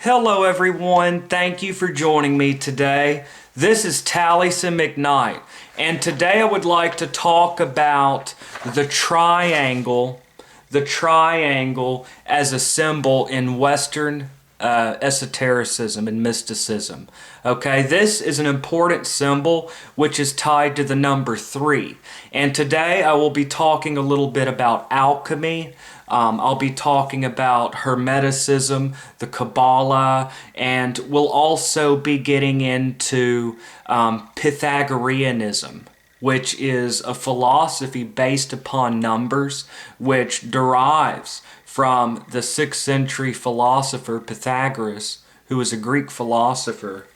Hello everyone, thank you for joining me today. This is Taliesin McKnight, and today I would like to talk about the triangle as a symbol in Western Esotericism and mysticism. Okay, this is an important symbol which is tied to the number 3. And today I will be talking a little bit about alchemy. I'll be talking about Hermeticism, the Qabalah, and we'll also be getting into Pythagoreanism, which is a philosophy based upon numbers, which derives from the 6th century philosopher Pythagoras, who was a Greek philosopher.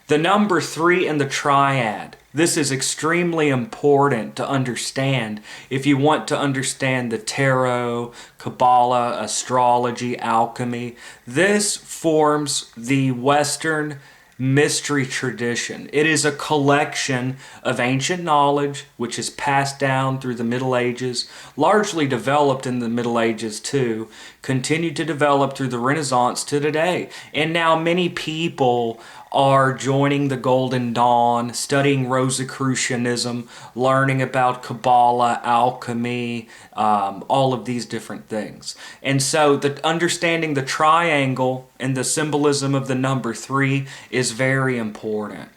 The number 3 in the triad. This is extremely important to understand if you want to understand the tarot, Qabalah, astrology, alchemy. This forms the Western mystery tradition. It is a collection of ancient knowledge which is passed down through the Middle Ages, largely developed in the Middle Ages too, continued to develop through the Renaissance to today. And now many people are joining the Golden Dawn, studying Rosicrucianism, learning about Qabalah, alchemy, all of these different things. And so understanding the triangle and the symbolism of the number 3 is very important.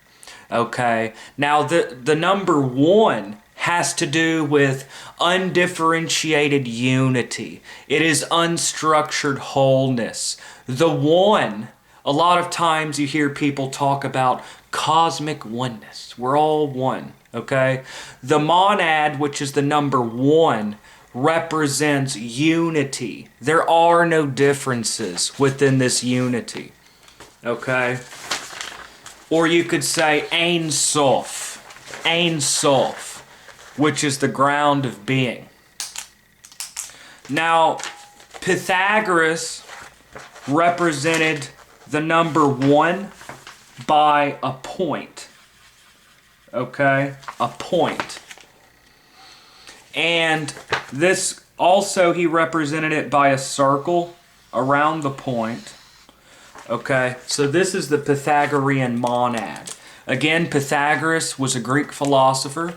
Okay, now the number 1 has to do with undifferentiated unity. It is unstructured wholeness. The 1, a lot of times you hear people talk about cosmic oneness. We're all one, okay? The monad, which is the number 1, represents unity. There are no differences within this unity, okay? Or you could say Ein Sof, which is the ground of being. Now, Pythagoras represented the number 1 by a point. Okay? A point. And this also, he represented it by a circle around the point. Okay? So this is the Pythagorean monad. Again, Pythagoras was a Greek philosopher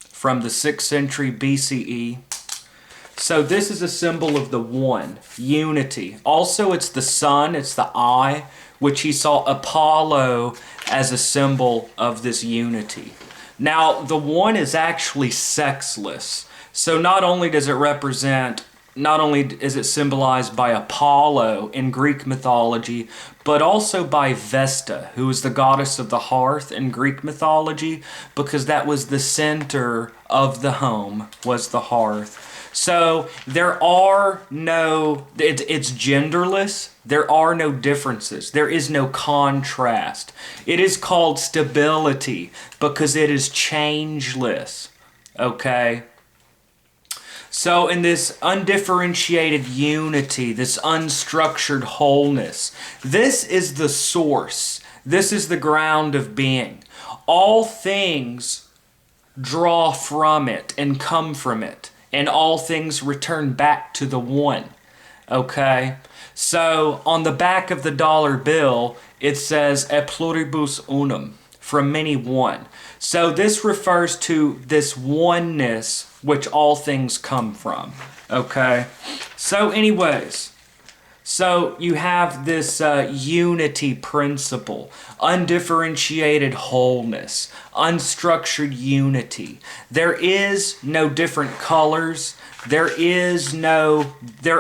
from the 6th century BCE. So this is a symbol of the 1, unity. Also, it's the sun, it's the eye, which he saw Apollo as a symbol of this unity. Now, the 1 is actually sexless. So not only is it symbolized by Apollo in Greek mythology, but also by Vesta, who is the goddess of the hearth in Greek mythology, because that was the center of the home, was the hearth. So there are no, it's genderless. There are no differences. There is no contrast. It is called stability because it is changeless. Okay? So in this undifferentiated unity, this unstructured wholeness, this is the source. This is the ground of being. All things draw from it and come from it. And all things return back to the 1. Okay? So on the back of the dollar bill, it says e pluribus unum, from many one. So this refers to this oneness which all things come from. Okay? So anyways, so you have this unity principle, undifferentiated wholeness, unstructured unity. There is no different colors. There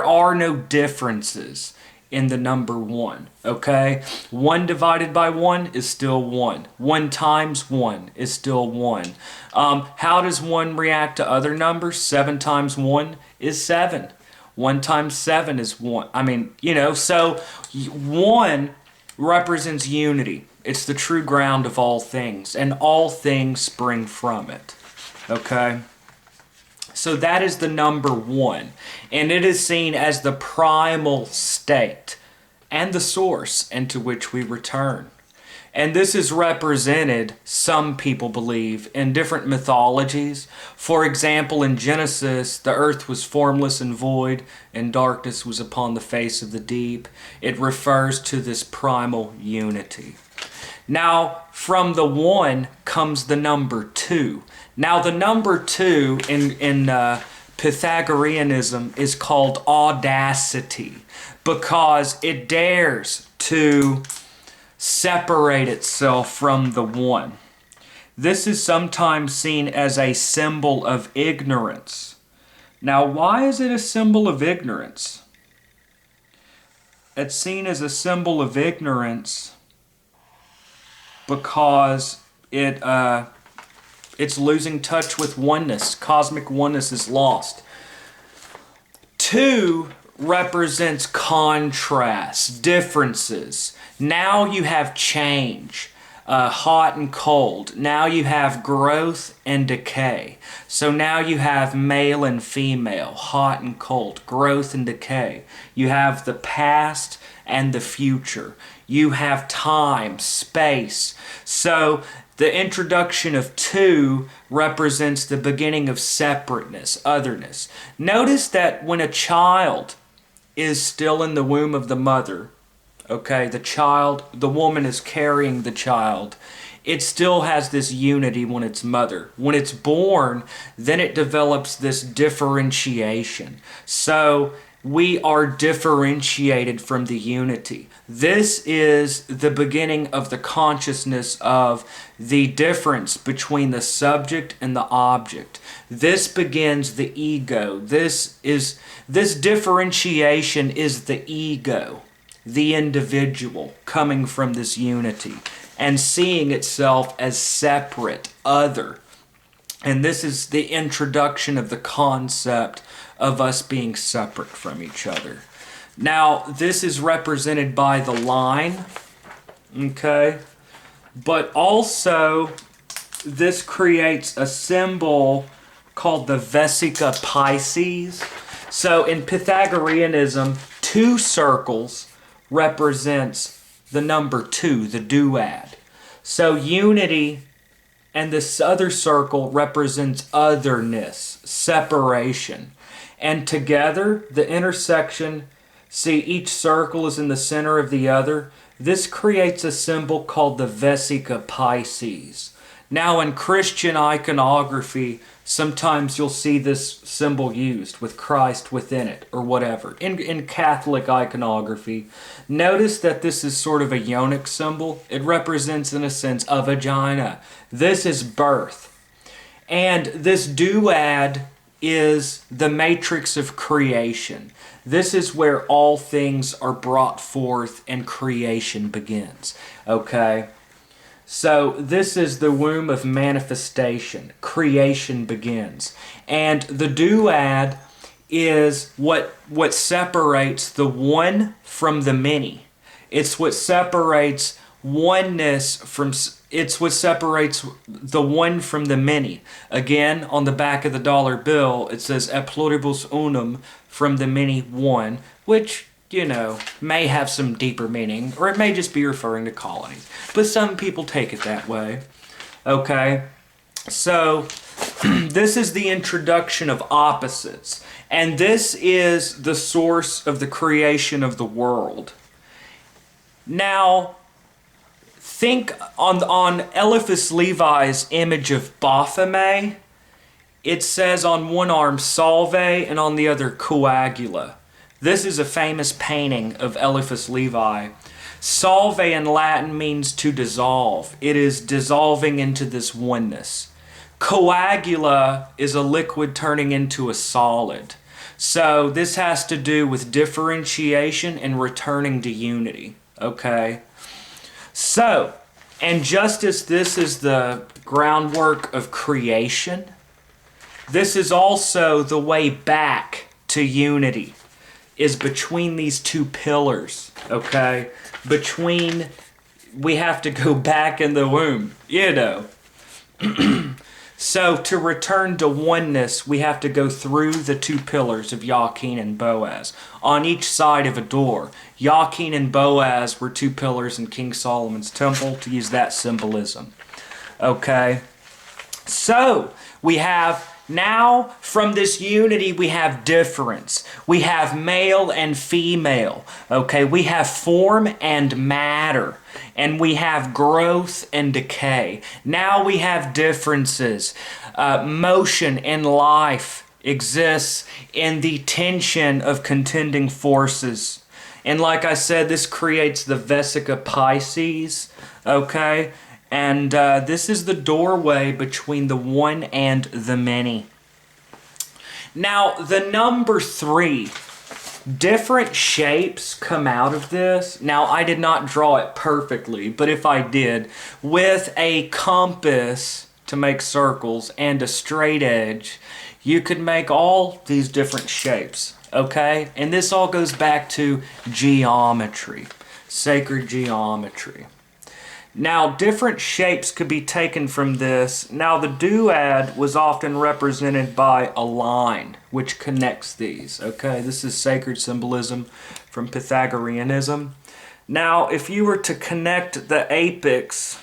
are no differences in the number 1, okay? 1 divided by 1 is still 1. 1 times 1 is still 1. How does 1 react to other numbers? 7 times 1 is 7. 1 times 7 is 1. So 1 represents unity. It's the true ground of all things, and all things spring from it. Okay? So that is the number 1, and it is seen as the primal state and the source into which we return. And this is represented, some people believe, in different mythologies. For example, in Genesis, the earth was formless and void, and darkness was upon the face of the deep. It refers to this primal unity. Now, from the 1 comes the number 2. Now, the number 2 in Pythagoreanism is called audacity, because it dares to separate itself from the 1. This is sometimes seen as a symbol of ignorance. Now, why is it a symbol of ignorance? It's seen as a symbol of ignorance because it's losing touch with oneness. Cosmic oneness is lost. 2 represents contrast, differences. Now you have change, hot and cold. Now you have growth and decay. So now you have male and female, hot and cold, growth and decay. You have the past and the future. You have time, space. So the introduction of 2 represents the beginning of separateness, otherness. Notice that when a child is still in the womb of the mother, okay, the woman is carrying the child, it still has this unity when it's mother. When it's born, then it develops this differentiation. So we are differentiated from the unity. This is the beginning of the consciousness of the difference between the subject and the object. This begins the ego. This differentiation is the ego, the individual coming from this unity and seeing itself as separate, other. And this is the introduction of the concept of us being separate from each other. Now, this is represented by the line, okay? But also, this creates a symbol called the Vesica Pisces. So in Pythagoreanism, 2 circles represents the number 2, the duad. So unity and this other circle represents otherness, separation. And together, the intersection, see each circle is in the center of the other. This creates a symbol called the Vesica Pisces. Now in Christian iconography, sometimes you'll see this symbol used with Christ within it or whatever. In Catholic iconography, notice that this is sort of a yonic symbol. It represents, in a sense, a vagina. This is birth. And this duad is the matrix of creation. This is where all things are brought forth and creation begins. Okay? So this is the womb of manifestation. Creation begins. And the duad is what separates the one from the many. It's what separates oneness from... It's what separates the one from the many. Again, on the back of the dollar bill, it says "A pluribus unum," from the many one, which, you know, may have some deeper meaning, or it may just be referring to colonies. But some people take it that way. Okay? So, this is the introduction of opposites. And this is the source of the creation of the world. Now, think on Eliphas Levi's image of Baphomet. It says on one arm Salve and on the other Coagula. This is a famous painting of Eliphas Levi. Salve in Latin means to dissolve. It is dissolving into this oneness. Coagula is a liquid turning into a solid. So this has to do with differentiation and returning to unity. Okay? So, and just as this is the groundwork of creation, this is also the way back to unity, is between these 2 pillars, okay? We have to go back in the womb, you know. So to return to oneness, we have to go through the two pillars of Jachin and Boaz on each side of a door. Jachin and Boaz were two pillars in King Solomon's temple, to use that symbolism. Okay, so we have now from this unity we have difference. We have male and female. Okay, we have form and matter. And we have growth and decay. Now we have differences. Motion and life exists in the tension of contending forces. And like I said, this creates the Vesica Pisces. Okay? And this is the doorway between the one and the many. Now, the number 3. Different shapes come out of this. Now, I did not draw it perfectly, but if I did, with a compass to make circles and a straight edge, you could make all these different shapes, okay? And this all goes back to geometry, sacred geometry. Now, different shapes could be taken from this. Now, the duad was often represented by a line, which connects these, okay? This is sacred symbolism from Pythagoreanism. Now, if you were to connect the apex,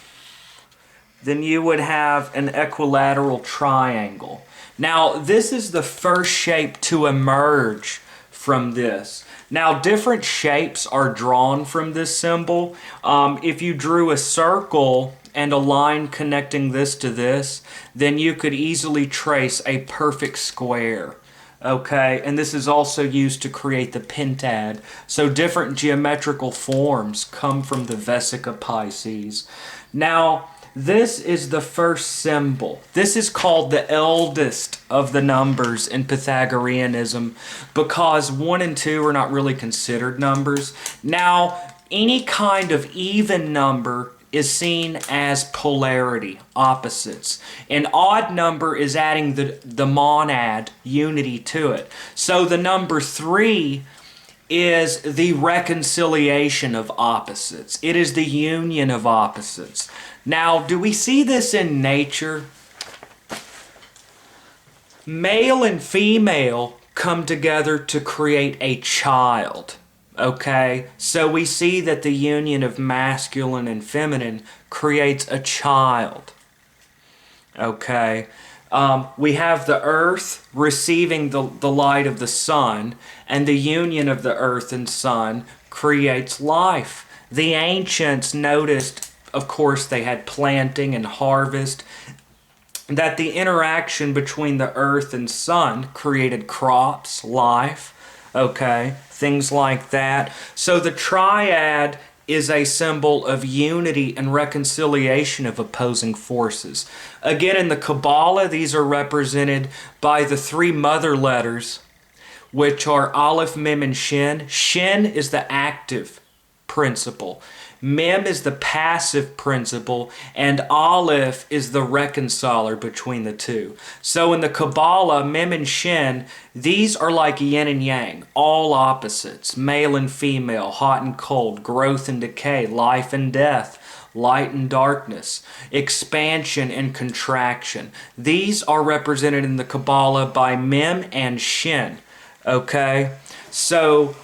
then you would have an equilateral triangle. Now, this is the first shape to emerge from this. Now, different shapes are drawn from this symbol. If you drew a circle and a line connecting this to this, then you could easily trace a perfect square. Okay, and this is also used to create the pentad. So different geometrical forms come from the Vesica Pisces. Now, this is the first symbol. This is called the eldest of the numbers in Pythagoreanism because 1 and 2 are not really considered numbers. Now, any kind of even number is seen as polarity, opposites. An odd number is adding the monad, unity, to it. So the number 3 is the reconciliation of opposites. It is the union of opposites. Now, do we see this in nature? Male and female come together to create a child. Okay? So we see that the union of masculine and feminine creates a child. Okay? We have the earth receiving the light of the sun, and the union of the earth and sun creates life. The ancients noticed, of course, they had planting and harvest, that the interaction between the earth and sun created crops, life, okay, things like that. So the triad is a symbol of unity and reconciliation of opposing forces. Again, in the Qabalah, these are represented by the 3 mother letters, which are Aleph, Mem, and Shin. Shin is the active principle. Mem is the passive principle, and Aleph is the reconciler between the two. So in the Qabalah, Mem and Shin, these are like yin and yang, all opposites, male and female, hot and cold, growth and decay, life and death, light and darkness, expansion and contraction. These are represented in the Qabalah by Mem and Shin. Okay? So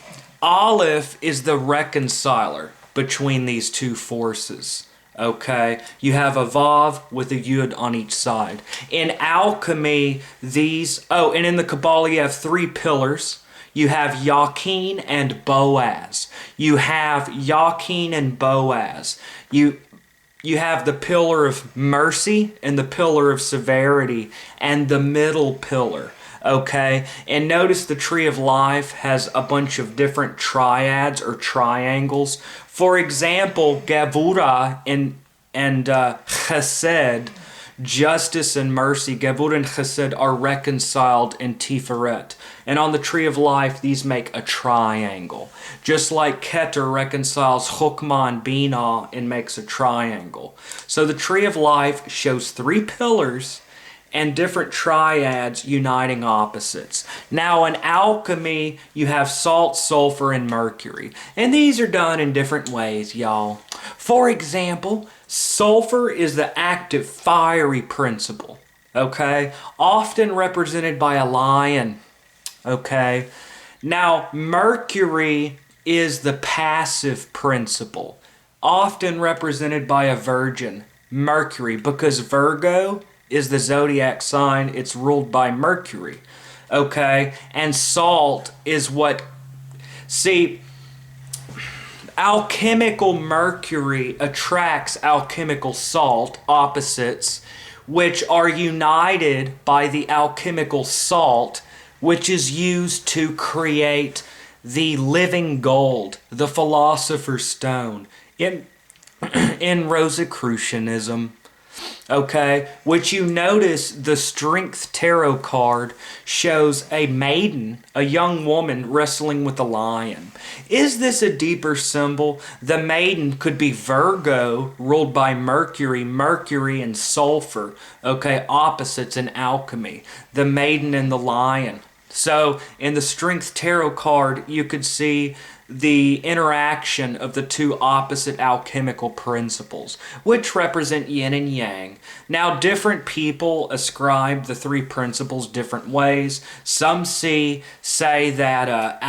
Aleph is the reconciler between these two forces. Okay? You have a Vav with a Yud on each side. In alchemy, these... Oh, and in the Qabalah, you have 3 pillars. You have Jachin and Boaz. You have Jachin and Boaz. You have the pillar of mercy and the pillar of severity and the middle pillar. Okay, and notice the Tree of Life has a bunch of different triads or triangles. For example, Gevurah and Chesed, justice and mercy, Gevurah and Chesed are reconciled in Tiferet. And on the Tree of Life, these make a triangle. Just like Keter reconciles Chokmah and Binah and makes a triangle. So the Tree of Life shows 3 pillars and different triads uniting opposites. Now in alchemy, you have salt, sulfur, and mercury. And these are done in different ways, y'all. For example, sulfur is the active, fiery principle. okay? Often represented by a lion, okay? Now, Mercury is the passive principle, often represented by a virgin, Mercury, because Virgo is the zodiac sign, it's ruled by Mercury, okay? And salt is what, see, alchemical Mercury attracts alchemical salt, opposites, which are united by the alchemical salt, which is used to create the living gold, the philosopher's stone, in Rosicrucianism. Okay, which you notice the Strength Tarot card shows a maiden, a young woman wrestling with a lion. Is this a deeper symbol? The maiden could be Virgo, ruled by Mercury, Mercury and sulfur, okay, opposites in alchemy. The maiden and the lion. So in the Strength Tarot card, you could see the interaction of the two opposite alchemical principles, which represent yin and yang. Now, different people ascribe the three principles different ways. Some say that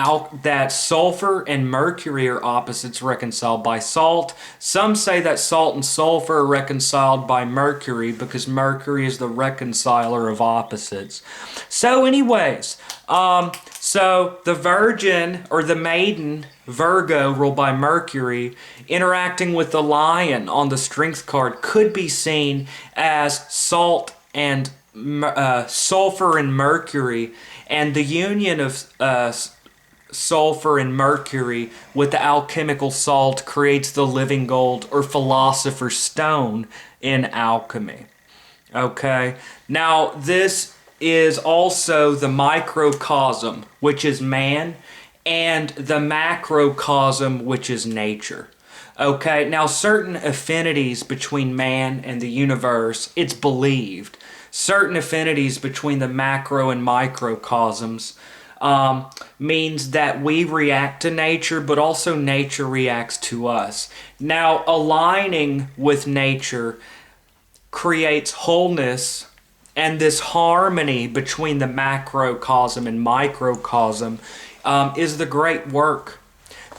that sulfur and mercury are opposites reconciled by salt. Some say that salt and sulfur are reconciled by mercury because mercury is the reconciler of opposites. So anyways, so the virgin or the maiden, Virgo, ruled by Mercury, interacting with the lion on the strength card could be seen as salt and sulfur and mercury, and the union of sulfur and mercury with the alchemical salt creates the living gold or philosopher's stone in alchemy. Okay, now this is also the microcosm, which is man, and the macrocosm, which is nature. Okay, now certain affinities between man and the universe, it's believed. Certain affinities between the macro and microcosms means that we react to nature, but also nature reacts to us. Now, aligning with nature creates wholeness, and this harmony between the macrocosm and microcosm is the great work.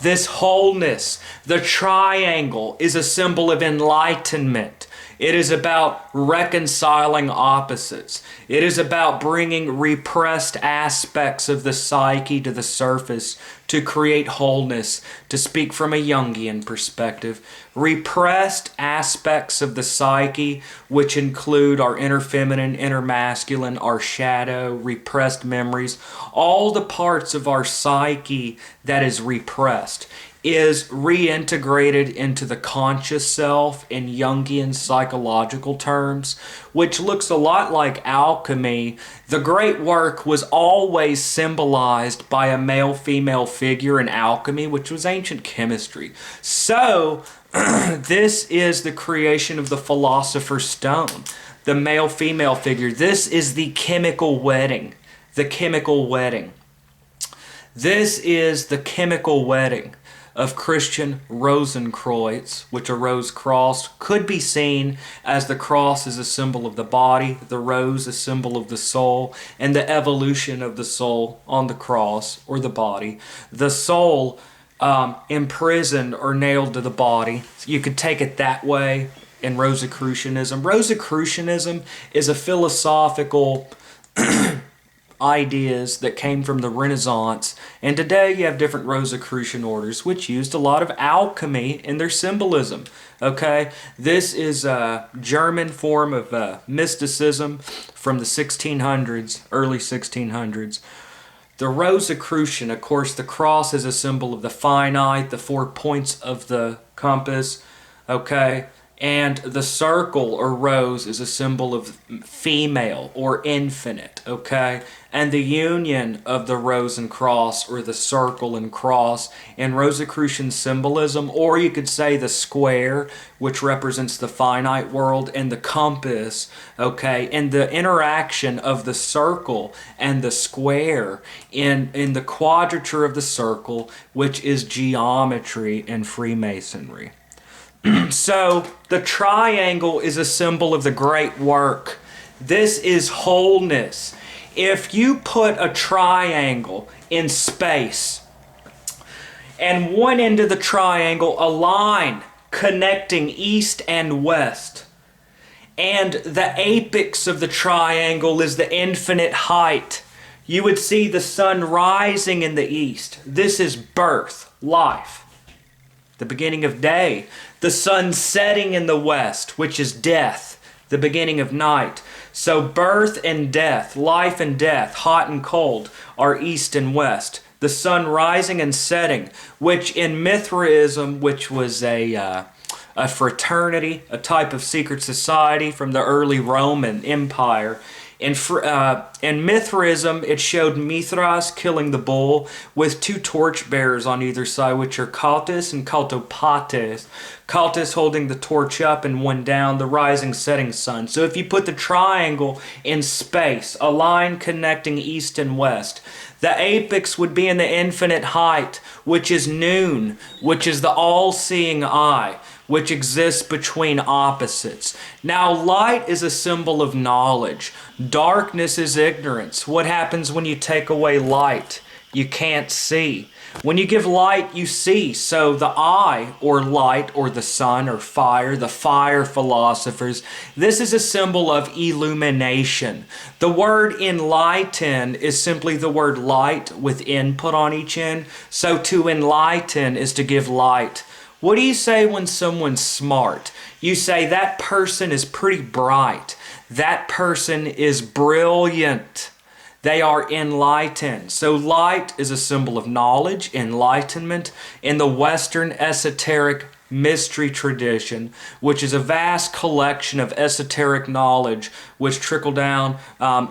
This wholeness, the triangle, is a symbol of enlightenment. It is about reconciling opposites. It is about bringing repressed aspects of the psyche to the surface to create wholeness, to speak from a Jungian perspective. Repressed aspects of the psyche, which include our inner feminine, inner masculine, our shadow, repressed memories, all the parts of our psyche that is repressed, is reintegrated into the conscious self in Jungian psychological terms, which looks a lot like alchemy. The great work was always symbolized by a male-female figure in alchemy, which was ancient chemistry. So, this is the creation of the philosopher's stone, the male-female figure. This is the chemical wedding, the chemical wedding. This is the chemical wedding of Christian Rosenkreuz, which a rose cross could be seen as the cross is a symbol of the body, the rose a symbol of the soul, and the evolution of the soul on the cross or the body. The soul imprisoned or nailed to the body. You could take it that way in Rosicrucianism. Rosicrucianism is a philosophical ideas that came from the Renaissance, and today you have different Rosicrucian orders which used a lot of alchemy in their symbolism. Okay, this is a German form of mysticism from the 1600s, early 1600s. The Rosicrucian, of course, the cross is a symbol of the finite, the 4 points of the compass, okay? And the circle or rose is a symbol of female or infinite, okay? And the union of the rose and cross, or the circle and cross, in Rosicrucian symbolism, or you could say the square, which represents the finite world, and the compass, okay? And the interaction of the circle and the square in the quadrature of the circle, which is geometry in Freemasonry. So the triangle is a symbol of the great work This is wholeness. If you put a triangle in space, and one end of the triangle, a line connecting east and west, and the apex of the triangle is the infinite height, you would see the sun rising in the east. This is birth, life, the beginning of day. The sun setting in the west, which is death, the beginning of night. So birth and death, life and death, hot and cold, are east and west. The sun rising and setting, which in Mithraism, which was a fraternity, a type of secret society from the early Roman Empire. In Mithraism, it showed Mithras killing the bull with two torchbearers on either side, which are Cultus and Cultopates. Cultus holding the torch up and one down, the rising setting sun. So if you put the triangle in space, a line connecting east and west, the apex would be in the infinite height, which is noon, which is the all-seeing eye, which exists between opposites. Now, light is a symbol of knowledge. Darkness is ignorance. What happens when you take away light? You can't see. When you give light, you see. So the eye, or light, or the sun, or fire, the fire philosophers, this is a symbol of illumination. The word enlighten is simply the word light with input on each end. So to enlighten is to give light. What do you say when someone's smart? You say that person is pretty bright. That person is brilliant. They are enlightened. So light is a symbol of knowledge, enlightenment, in the Western Esoteric Mystery Tradition, which is a vast collection of esoteric knowledge which trickled down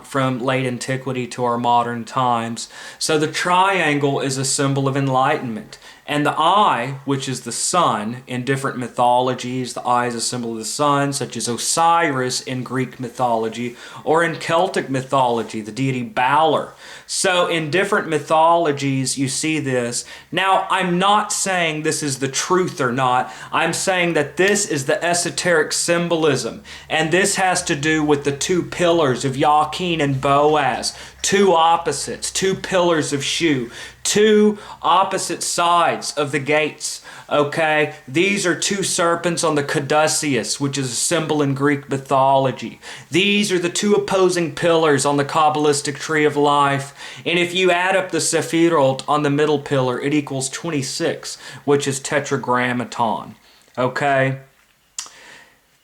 from late antiquity to our modern times. So the triangle is a symbol of enlightenment. And the eye, which is the sun, in different mythologies, the eye is a symbol of the sun, such as Osiris in Greek mythology, or in Celtic mythology, the deity Balor. So in different mythologies, you see this. Now, I'm not saying this is the truth or not. I'm saying that this is the esoteric symbolism. And this has to do with the two pillars of Jachin and Boaz, two opposites, two pillars of Shu, two opposite sides of the gates. Okay, these are two serpents on the caduceus, which is a symbol in Greek mythology. These are the two opposing pillars on the Kabbalistic tree of life. And if you add up the sephirot on the middle pillar, it equals 26, which is tetragrammaton. Okay?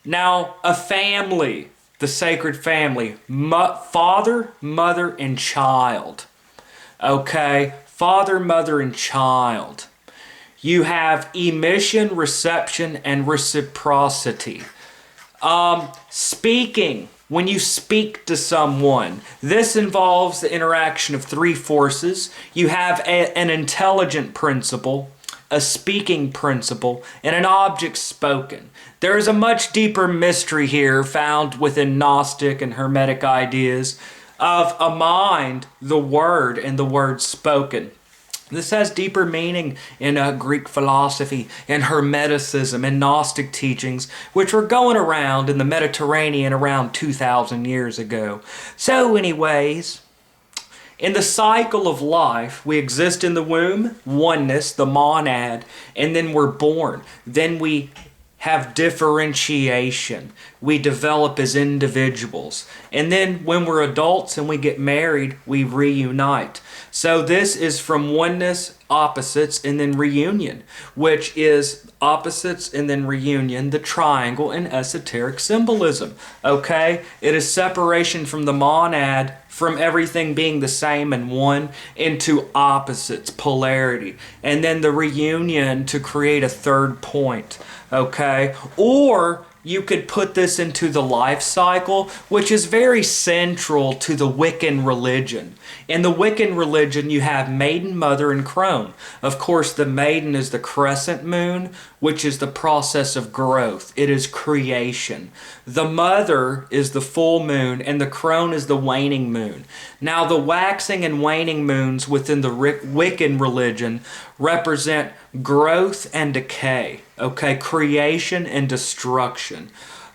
Now, a family, the sacred family, father, mother, and child. Okay? Father, mother, and child. You have emission, reception, and reciprocity. Speaking. When you speak to someone, this involves the interaction of three forces. You have an intelligent principle, a speaking principle, and an object spoken. There is a much deeper mystery here found within Gnostic and Hermetic ideas of a mind, the word, and the word spoken. This has deeper meaning in Greek philosophy and Hermeticism and Gnostic teachings, which were going around in the Mediterranean around 2,000 years ago. So anyways, in the cycle of life, we exist in the womb, oneness, the monad, and then we're born. Then we have differentiation. We develop as individuals. And then when we're adults and we get married, we reunite. So this is from oneness, opposites, and then reunion, which is opposites and then reunion, the triangle in esoteric symbolism. Okay? It is separation from the monad, from everything being the same and one, into opposites, polarity. And then the reunion to create a third point. Okay? Or you could put this into the life cycle, which is very central to the Wiccan religion. In the Wiccan religion, you have maiden, mother, and crone. Of course, the maiden is the crescent moon, which is the process of growth. It is creation. The mother is the full moon, and the crone is the waning moon. Now, the waxing and waning moons within the Wiccan religion represent growth and decay. Okay, creation and destruction.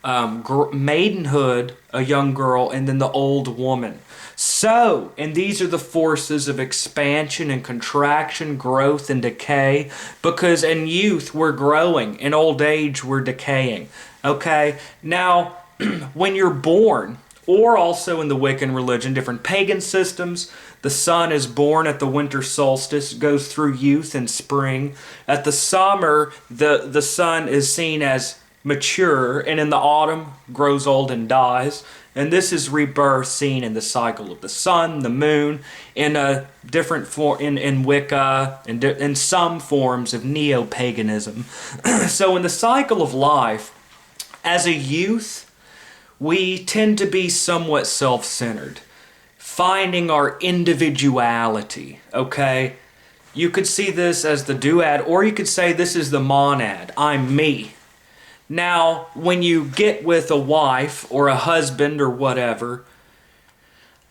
maidenhood, a young girl, and then the old woman. So, and these are the forces of expansion and contraction, growth and decay, because in youth we're growing, in old age we're decaying. Okay? Now, when you're born, or also in the Wiccan religion, different pagan systems, the sun is born at the winter solstice, goes through youth and spring. At the summer, the sun is seen as mature, and in the autumn grows old and dies. And this is rebirth seen in the cycle of the sun, the moon, in a different form in Wicca, and in some forms of neo-paganism. So in the cycle of life, as a youth, we tend to be somewhat self-centered, finding our individuality, okay? You could see this as the duad, or you could say this is the monad, I'm me. Now, when you get with a wife or a husband or whatever,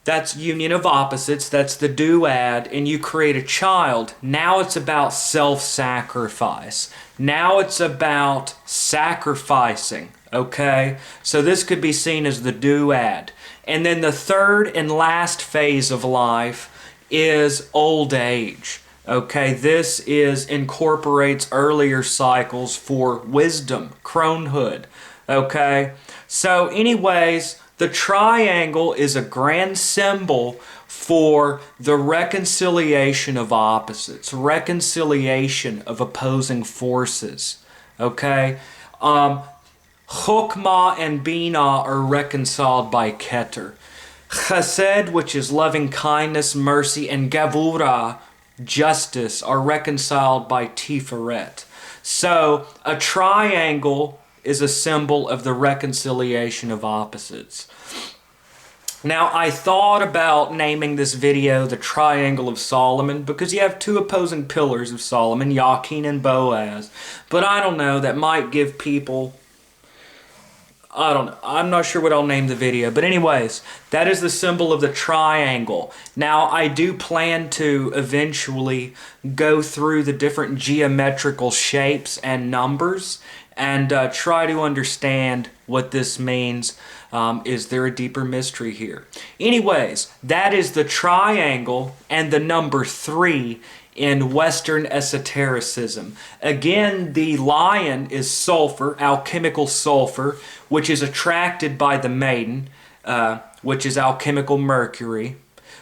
that's union of opposites, that's the duad, and you create a child. Now it's about self-sacrifice. Now it's about sacrificing, okay? So this could be seen as the duad. And then the third and last phase of life is old age. Okay, this incorporates earlier cycles for wisdom, cronehood. Okay, so anyways, the triangle is a grand symbol for the reconciliation of opposites, reconciliation of opposing forces. Okay, Chokmah and Binah are reconciled by Keter. Chesed, which is loving kindness, mercy, and Gevurah, justice, are reconciled by Tiferet. So a triangle is a symbol of the reconciliation of opposites. Now, I thought about naming this video the Triangle of Solomon because you have two opposing pillars of Solomon, Jachin and Boaz. But I don't know, that might give people... I don't know. I'm not sure what I'll name the video. But anyways, that is the symbol of the triangle. Now, I do plan to eventually go through the different geometrical shapes and numbers and try to understand what this means. Is there a deeper mystery here? Anyways, that is the triangle and the number 3 in Western Esotericism. Again, the lion is sulfur, alchemical sulfur, which is attracted by the maiden, which is alchemical mercury,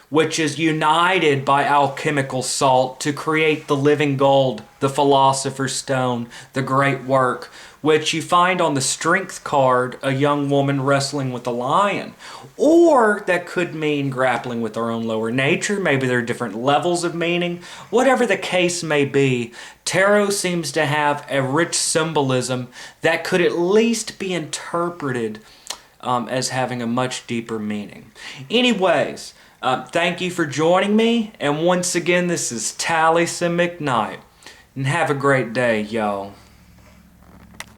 which is united by alchemical salt to create the living gold, the philosopher's stone, the great work, which you find on the strength card, a young woman wrestling with a lion. Or that could mean grappling with our own lower nature. Maybe there are different levels of meaning. Whatever the case may be, tarot seems to have a rich symbolism that could at least be interpreted as having a much deeper meaning. Anyways, thank you for joining me. And once again, this is Taliesin McKnight. And have a great day, y'all.